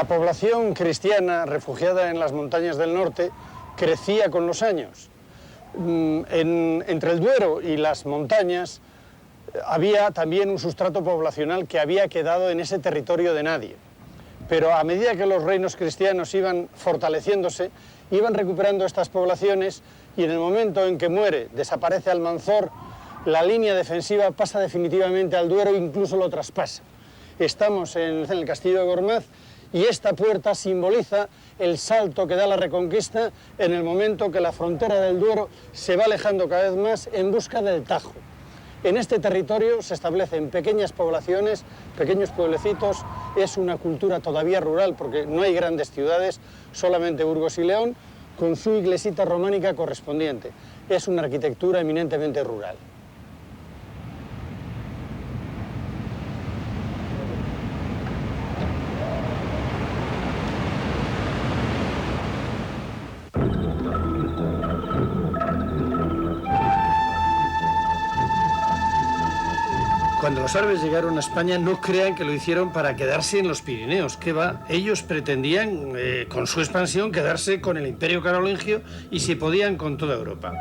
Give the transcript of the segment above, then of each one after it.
La población cristiana refugiada en las montañas del norte crecía con los años. Entre el Duero y las montañas había también un sustrato poblacional que había quedado en ese territorio de nadie. Pero a medida que los reinos cristianos iban fortaleciéndose, iban recuperando estas poblaciones y en el momento en que muere, desaparece Almanzor, la línea defensiva pasa definitivamente al Duero, incluso lo traspasa. Estamos en el castillo de Gormaz y esta puerta simboliza el salto que da la Reconquista en el momento que la frontera del Duero se va alejando cada vez más en busca del Tajo. En este territorio se establecen pequeñas poblaciones, pequeños pueblecitos, es una cultura todavía rural porque no hay grandes ciudades, solamente Burgos y León, con su iglesita románica correspondiente. Es una arquitectura eminentemente rural. Cuando los árabes llegaron a España, no crean que lo hicieron para quedarse en los Pirineos, que va, ellos pretendían, con su expansión, quedarse con el Imperio Carolingio y si podían con toda Europa.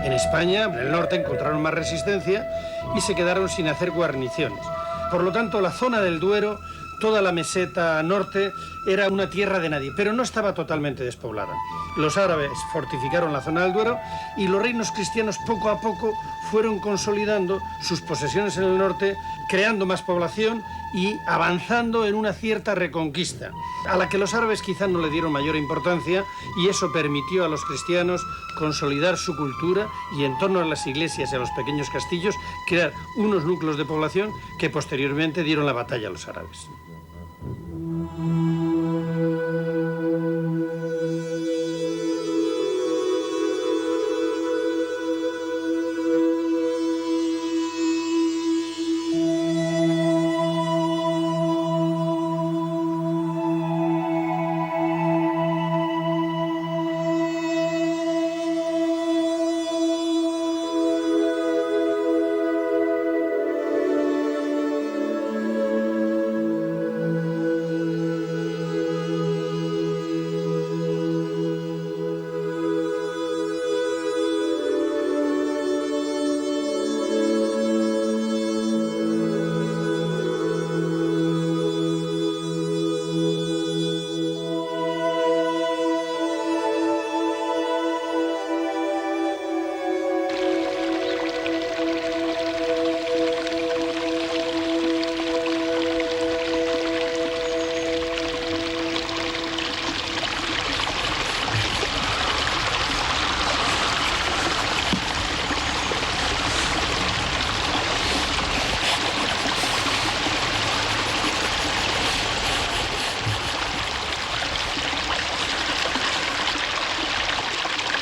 En España, en el norte, encontraron más resistencia y se quedaron sin hacer guarniciones. Por lo tanto, la zona del Duero, toda la meseta norte, era una tierra de nadie, pero no estaba totalmente despoblada. Los árabes fortificaron la zona del Duero y los reinos cristianos poco a poco fueron consolidando sus posesiones en el norte, creando más población y avanzando en una cierta reconquista, a la que los árabes quizás no le dieron mayor importancia, y eso permitió a los cristianos consolidar su cultura y en torno a las iglesias y a los pequeños castillos crear unos núcleos de población que posteriormente dieron la batalla a los árabes.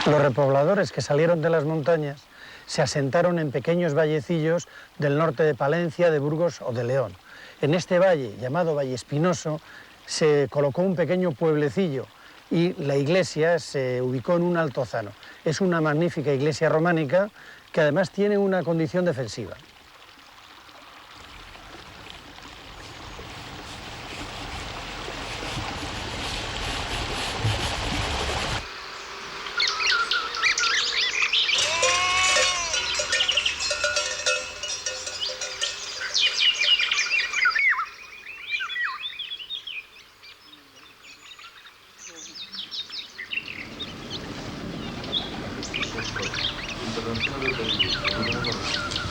Los repobladores que salieron de las montañas se asentaron en pequeños vallecillos del norte de Palencia, de Burgos o de León. En este valle, llamado Valle Espinoso, se colocó un pequeño pueblecillo y la iglesia se ubicó en un altozano. Es una magnífica iglesia románica que además tiene una condición defensiva.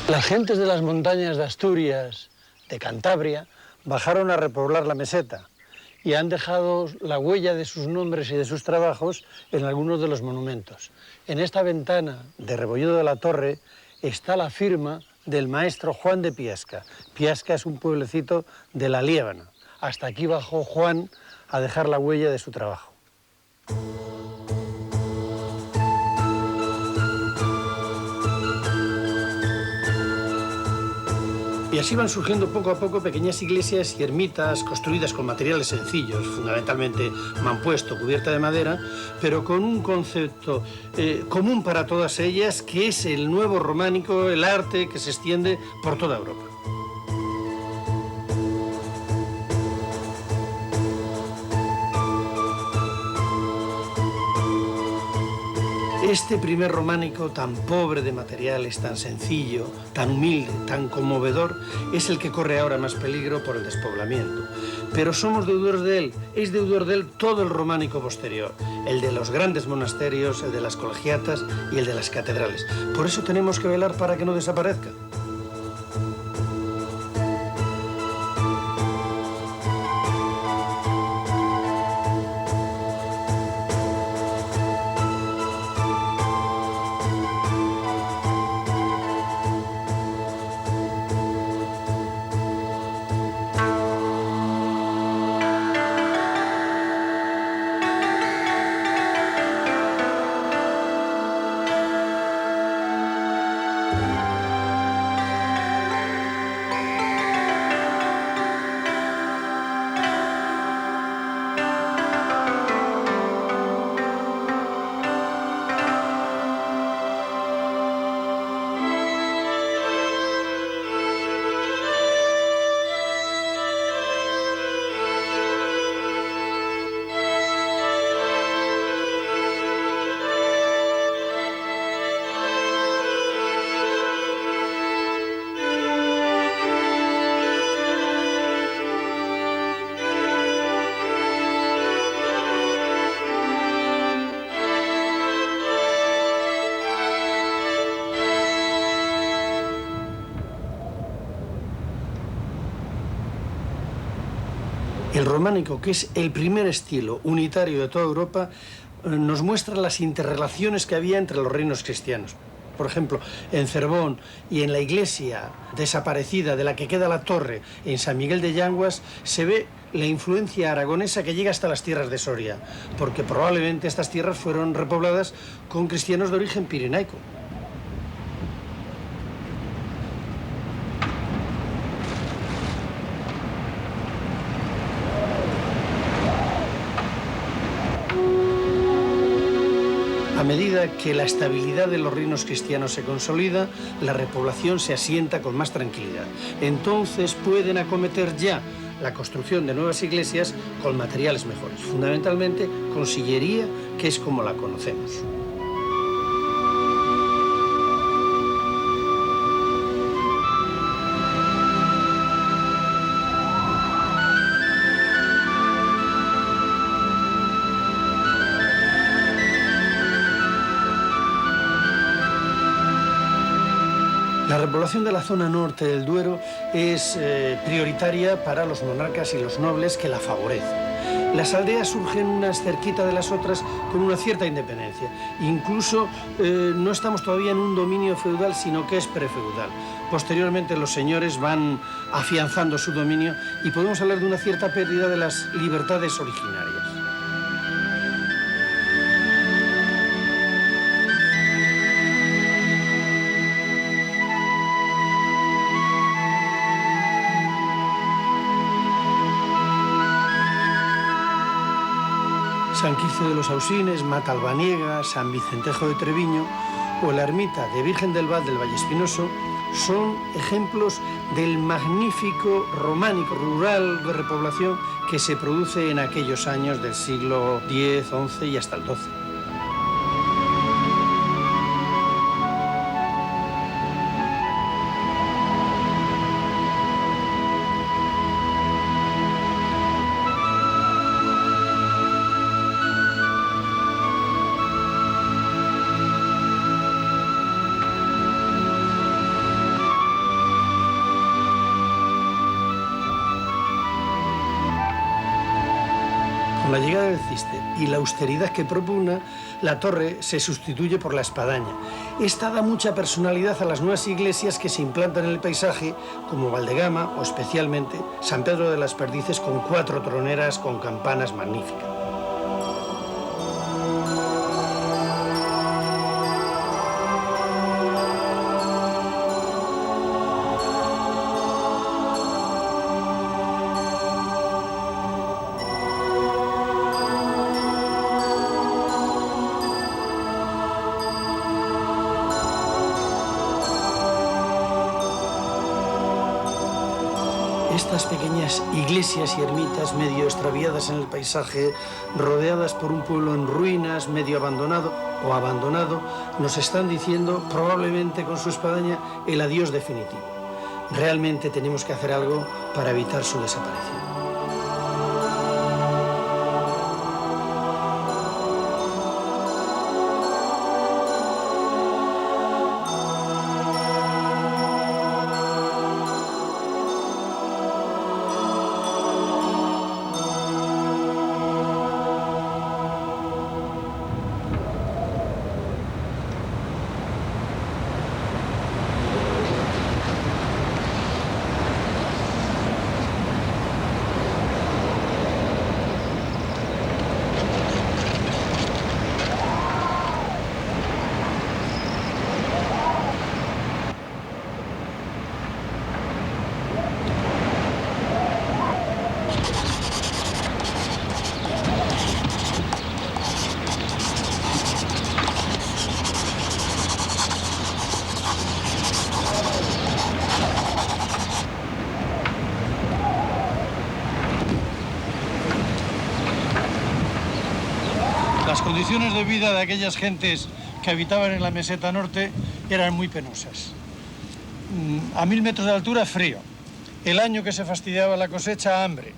Las gentes de las montañas de Asturias, de Cantabria, bajaron a repoblar la meseta y han dejado la huella de sus nombres y de sus trabajos en algunos de los monumentos. En esta ventana de Rebolledo de la Torre está la firma del maestro Juan de Piasca. Piasca es un pueblecito de la Liébana. Hasta aquí bajó Juan a dejar la huella de su trabajo. Y así van surgiendo poco a poco pequeñas iglesias y ermitas construidas con materiales sencillos, fundamentalmente mampuesto, cubierta de madera, pero con un concepto común para todas ellas, que es el nuevo románico, el arte que se extiende por toda Europa. Este primer románico, tan pobre de materiales, tan sencillo, tan humilde, tan conmovedor, es el que corre ahora más peligro por el despoblamiento. Pero somos deudores de él, es deudor de él todo el románico posterior, el de los grandes monasterios, el de las colegiatas y el de las catedrales. Por eso tenemos que velar para que no desaparezca. El románico, que es el primer estilo unitario de toda Europa, nos muestra las interrelaciones que había entre los reinos cristianos. Por ejemplo, en Cervón y en la iglesia desaparecida de la que queda la torre en San Miguel de Yanguas, se ve la influencia aragonesa que llega hasta las tierras de Soria, porque probablemente estas tierras fueron repobladas con cristianos de origen pirenaico. A medida que la estabilidad de los reinos cristianos se consolida, la repoblación se asienta con más tranquilidad. Entonces pueden acometer ya la construcción de nuevas iglesias con materiales mejores, fundamentalmente con sillería, que es como la conocemos. La repoblación de la zona norte del Duero es prioritaria para los monarcas y los nobles que la favorecen. Las aldeas surgen unas cerquita de las otras con una cierta independencia. Incluso no estamos todavía en un dominio feudal, sino que es prefeudal. Posteriormente los señores van afianzando su dominio y podemos hablar de una cierta pérdida de las libertades originarias. San Quirce de los Ausines, Matalbaniega, San Vicentejo de Treviño o la ermita de Virgen del Val del Vallespinoso son ejemplos del magnífico románico rural de repoblación que se produce en aquellos años del siglo X, XI y hasta el XII. Con la llegada del Císter y la austeridad que propugna, la torre se sustituye por la espadaña. Esta da mucha personalidad a las nuevas iglesias que se implantan en el paisaje, como Valdegama o especialmente San Pedro de las Perdices, con 4 troneras con campanas magníficas. Estas pequeñas iglesias y ermitas medio extraviadas en el paisaje, rodeadas por un pueblo en ruinas, medio abandonado, o abandonado, nos están diciendo, probablemente con su espadaña, el adiós definitivo. Realmente tenemos que hacer algo para evitar su desaparición. Las condiciones de vida de aquellas gentes que habitaban en la meseta norte eran muy penosas. A 1000 metros de altura, frío. El año que se fastidiaba la cosecha, hambre.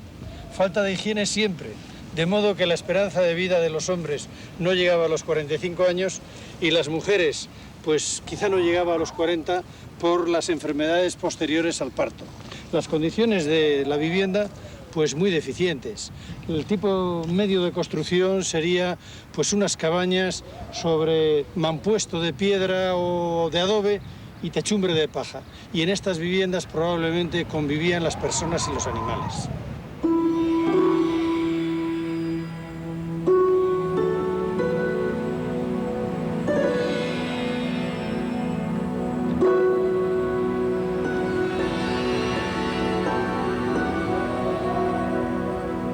Falta de higiene siempre, de modo que la esperanza de vida de los hombres no llegaba a los 45 años y las mujeres, pues quizá no llegaba a los 40 por las enfermedades posteriores al parto. Las condiciones de la vivienda, pues muy deficientes. El tipo medio de construcción sería pues unas cabañas sobre mampuesto de piedra o de adobe y techumbre de paja. Y en estas viviendas probablemente convivían las personas y los animales.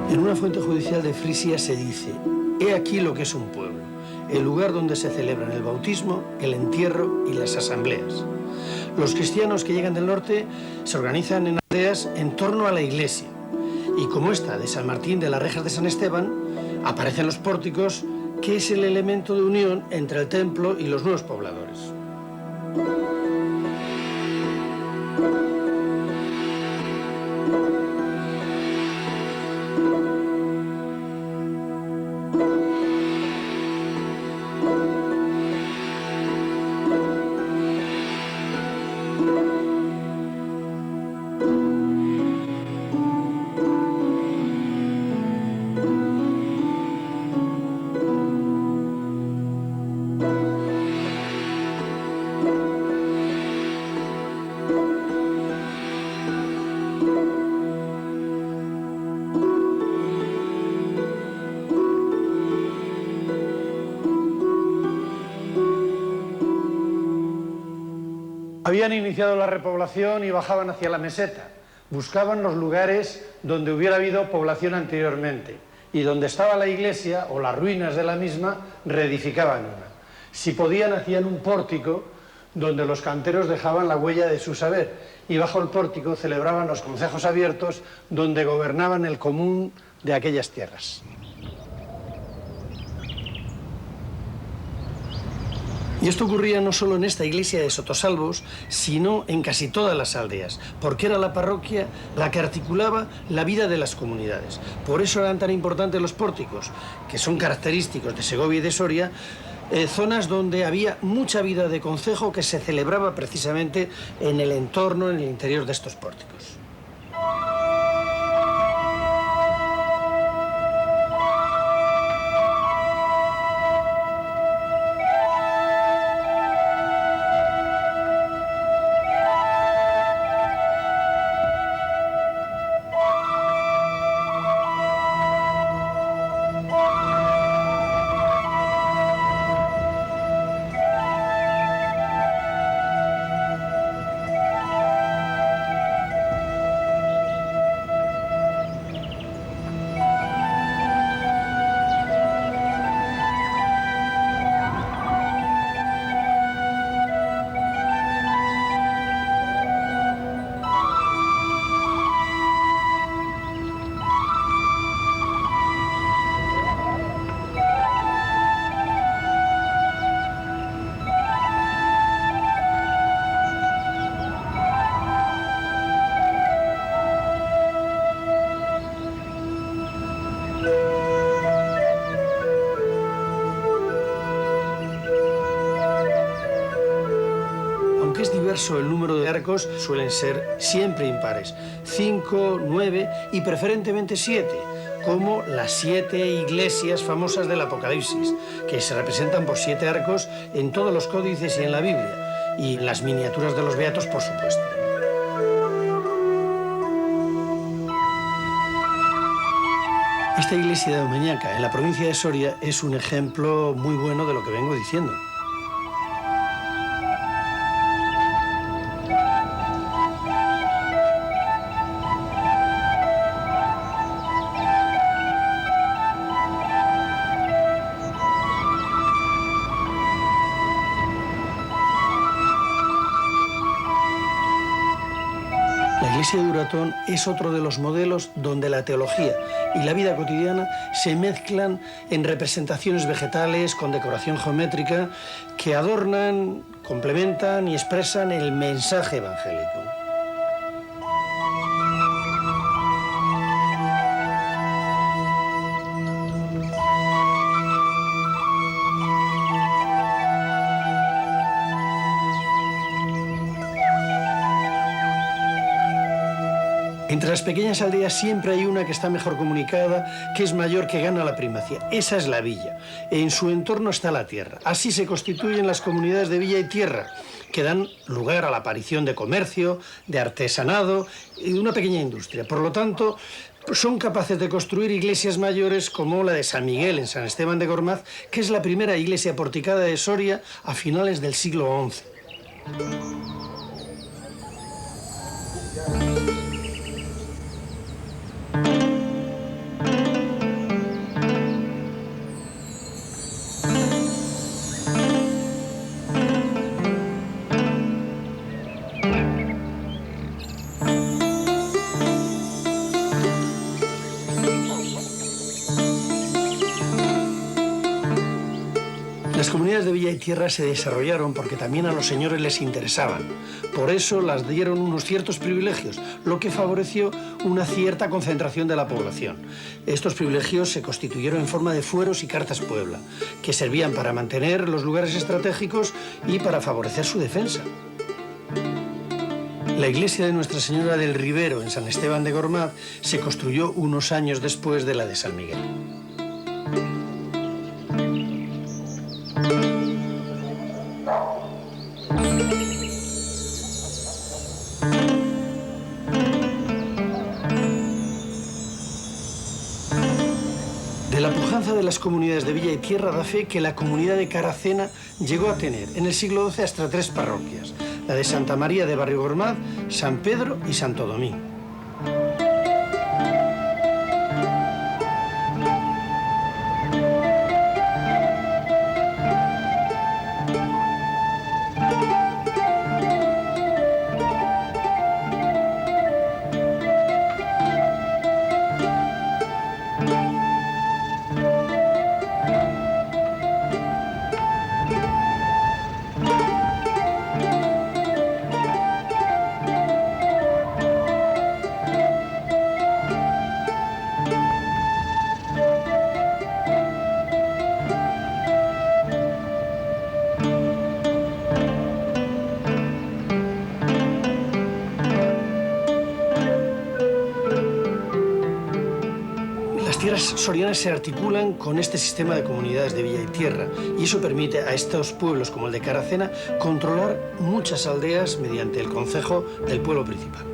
En una fuente judicial de Frisia se dice: he aquí lo que es un pueblo, el lugar donde se celebran el bautismo, el entierro y las asambleas. Los cristianos que llegan del norte se organizan en aldeas en torno a la iglesia, y como esta de San Martín de las Rejas de San Esteban, aparecen los pórticos, que es el elemento de unión entre el templo y los nuevos pobladores. Habían iniciado la repoblación y bajaban hacia la meseta. Buscaban los lugares donde hubiera habido población anteriormente y donde estaba la iglesia o las ruinas de la misma, reedificaban una. Si podían, hacían un pórtico donde los canteros dejaban la huella de su saber y bajo el pórtico celebraban los concejos abiertos donde gobernaban el común de aquellas tierras. Y esto ocurría no solo en esta iglesia de Sotosalvos, sino en casi todas las aldeas, porque era la parroquia la que articulaba la vida de las comunidades. Por eso eran tan importantes los pórticos, que son característicos de Segovia y de Soria, zonas donde había mucha vida de concejo que se celebraba precisamente en el entorno, en el interior de estos pórticos. Aunque es diverso el número de arcos, suelen ser siempre impares, 5, 9 y preferentemente 7, como las 7 iglesias famosas del Apocalipsis, que se representan por 7 arcos en todos los códices y en la Biblia, y en las miniaturas de los beatos, por supuesto. Esta iglesia de Domeñaca, en la provincia de Soria, es un ejemplo muy bueno de lo que vengo diciendo. La iglesia de Duratón es otro de los modelos donde la teología y la vida cotidiana se mezclan en representaciones vegetales con decoración geométrica que adornan, complementan y expresan el mensaje evangélico. Entre las pequeñas aldeas siempre hay una que está mejor comunicada, que es mayor, que gana la primacía. Esa es la villa. En su entorno está la tierra. Así se constituyen las comunidades de villa y tierra, que dan lugar a la aparición de comercio, de artesanado y de una pequeña industria. Por lo tanto, son capaces de construir iglesias mayores como la de San Miguel en San Esteban de Gormaz, que es la primera iglesia porticada de Soria a finales del siglo XI. Las comunidades de villa y tierra se desarrollaron porque también a los señores les interesaban. Por eso las dieron unos ciertos privilegios, lo que favoreció una cierta concentración de la población. Estos privilegios se constituyeron en forma de fueros y cartas puebla, que servían para mantener los lugares estratégicos y para favorecer su defensa. La iglesia de Nuestra Señora del Ribero en San Esteban de Gormaz se construyó unos años después de la de San Miguel. De la pujanza de las comunidades de villa y tierra da fe que la comunidad de Caracena llegó a tener en el siglo XII hasta 3 parroquias, la de Santa María de Barrio Gormaz, San Pedro y Santo Domingo. Las tierras sorianas se articulan con este sistema de comunidades de villa y tierra y eso permite a estos pueblos como el de Caracena controlar muchas aldeas mediante el concejo del pueblo principal.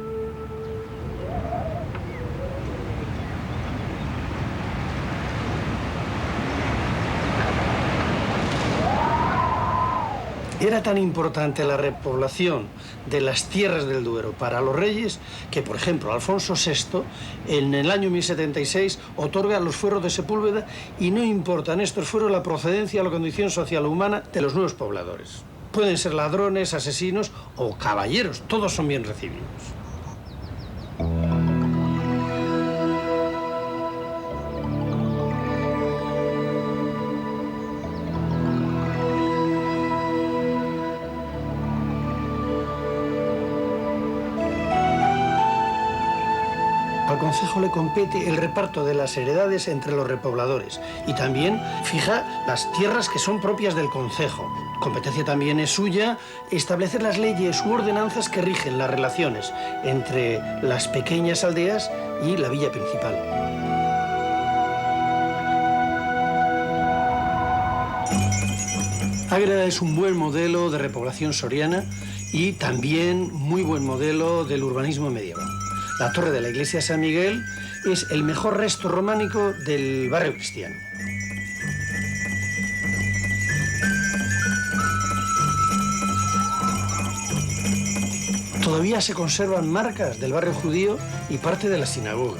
Era tan importante la repoblación de las tierras del Duero para los reyes que, por ejemplo, Alfonso VI, en el año 1076, otorga los fueros de Sepúlveda y no importa en estos fueros la procedencia o la condición social o humana de los nuevos pobladores. Pueden ser ladrones, asesinos o caballeros, todos son bien recibidos. Al concejo le compete el reparto de las heredades entre los repobladores y también fija las tierras que son propias del concejo. competencia también es suya establecer las leyes u ordenanzas que rigen las relaciones entre las pequeñas aldeas y la villa principal. Ágreda es un buen modelo de repoblación soriana y también muy buen modelo del urbanismo medieval. La torre de la iglesia de San Miguel es el mejor resto románico del barrio cristiano. Todavía se conservan marcas del barrio judío y parte de la sinagoga.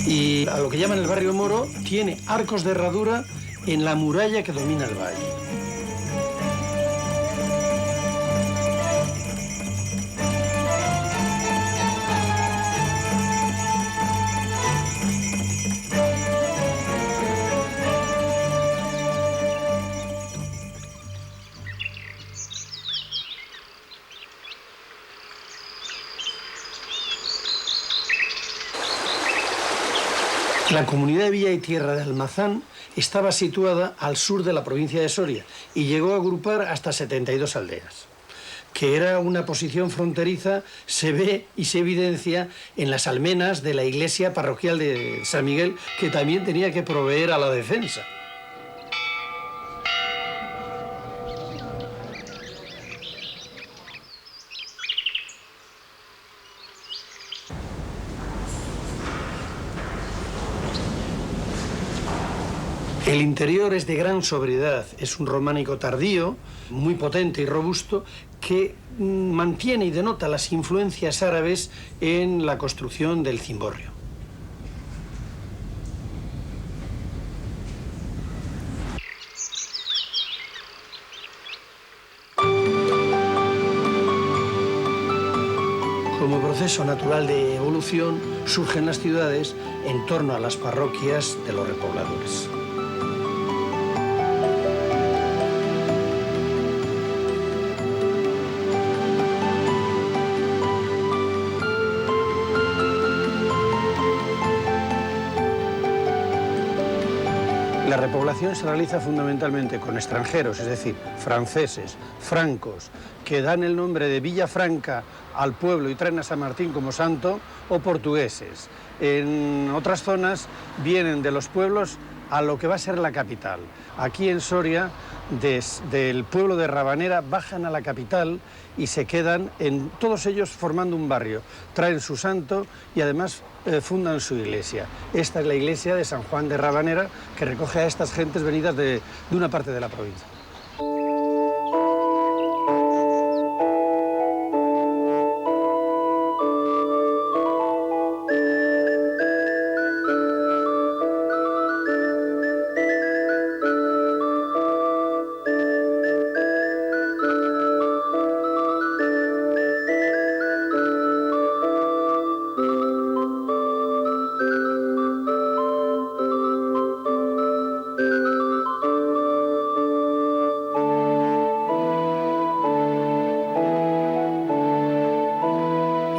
Y a lo que llaman el barrio moro, tiene arcos de herradura en la muralla que domina el valle. La comunidad de Villa y Tierra de Almazán estaba situada al sur de la provincia de Soria y llegó a agrupar hasta 72 aldeas. Que era una posición fronteriza se ve y se evidencia en las almenas de la iglesia parroquial de San Miguel, que también tenía que proveer a la defensa. El interior es de gran sobriedad, es un románico tardío, muy potente y robusto, que mantiene y denota las influencias árabes en la construcción del cimborrio. Como proceso natural de evolución, surgen las ciudades en torno a las parroquias de los repobladores. La repoblación se realiza fundamentalmente con extranjeros, es decir, franceses, francos, que dan el nombre de Villafranca al pueblo y traen a San Martín como santo, o portugueses. En otras zonas vienen de los pueblos a lo que va a ser la capital. Aquí en Soria, desde el pueblo de Rabanera, bajan a la capital y se quedan, todos ellos formando un barrio. Traen su santo y además fundan su iglesia. Esta es la iglesia de San Juan de Rabanera, que recoge a estas gentes venidas de una parte de la provincia.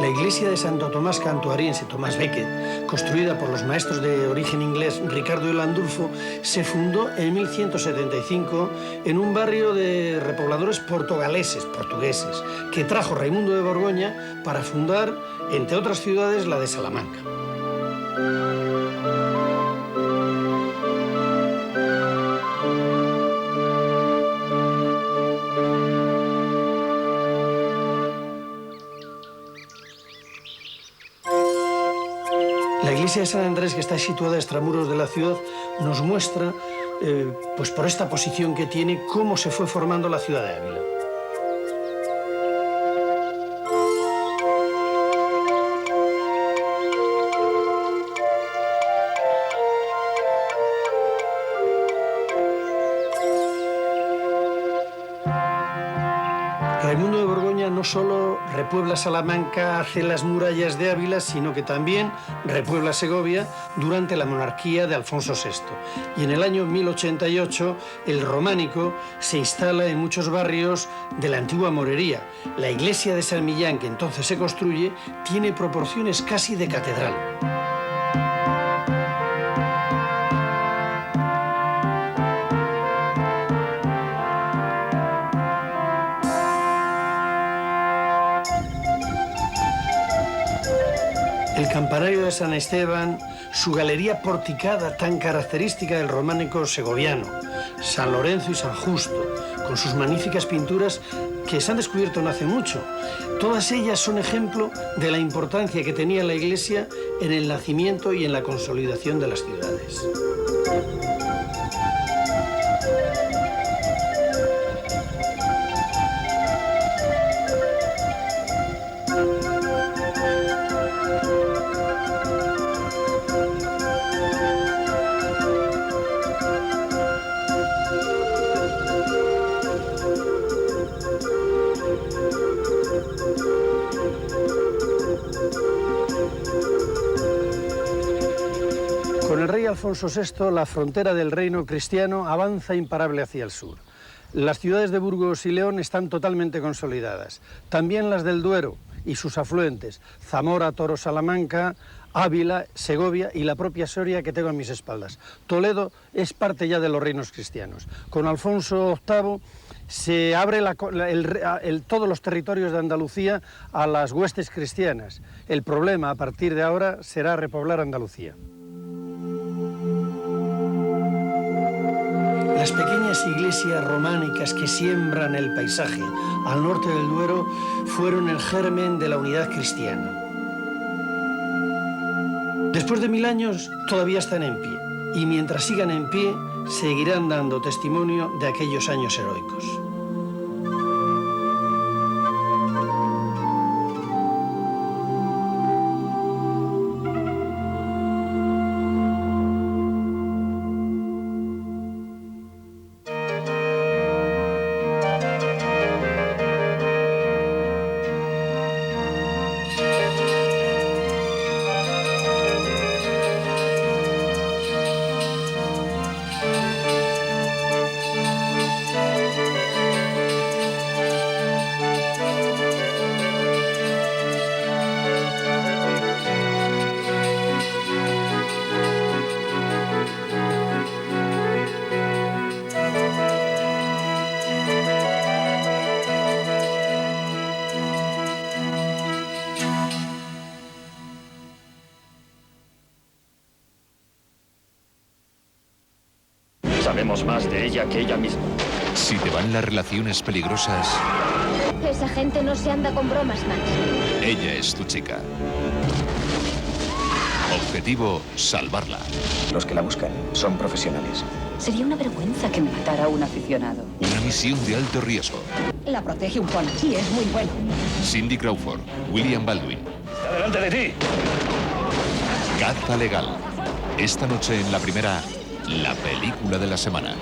La iglesia de Santo Tomás Cantuariense, Tomás Becket, construida por los maestros de origen inglés Ricardo y Landulfo, se fundó en 1175 en un barrio de repobladores portugueses, que trajo Raimundo de Borgoña para fundar, entre otras ciudades, la de Salamanca. La iglesia de San Andrés, que está situada a extramuros de la ciudad, nos muestra, pues por esta posición que tiene, cómo se fue formando la ciudad de Ávila. Raimundo de Borgoña no solo repuebla Salamanca, hace las murallas de Ávila, sino que también repuebla Segovia durante la monarquía de Alfonso VI. Y en el año 1088 el románico se instala en muchos barrios de la antigua morería. La iglesia de San Millán, que entonces se construye, tiene proporciones casi de catedral. El campanario de San Esteban, su galería porticada tan característica del románico segoviano, San Lorenzo y San Justo, con sus magníficas pinturas que se han descubierto no hace mucho. Todas ellas son ejemplo de la importancia que tenía la Iglesia en el nacimiento y en la consolidación de las ciudades. Con el rey Alfonso VI, la frontera del reino cristiano avanza imparable hacia el sur. Las ciudades de Burgos y León están totalmente consolidadas. También las del Duero y sus afluentes, Zamora, Toro, Salamanca, Ávila, Segovia y la propia Soria que tengo a mis espaldas. Toledo es parte ya de los reinos cristianos. Con Alfonso VIII se abre todos los territorios de Andalucía a las huestes cristianas. El problema a partir de ahora será repoblar Andalucía. Las pequeñas iglesias románicas que siembran el paisaje al norte del Duero fueron el germen de la unidad cristiana. Después de 1000 años todavía están en pie, y mientras sigan en pie seguirán dando testimonio de aquellos años heroicos. Sabemos más de ella que ella misma. Si te van las relaciones peligrosas, Esa gente no se anda con bromas, Max. ella es tu chica. Objetivo, salvarla. Los que la buscan son profesionales. Sería una vergüenza que matara a un aficionado. Una misión de alto riesgo. La protege un policía, es muy bueno. Cindy Crawford, William Baldwin. ¡Está delante de ti! Caza legal. Esta noche en la primera, la película de la semana.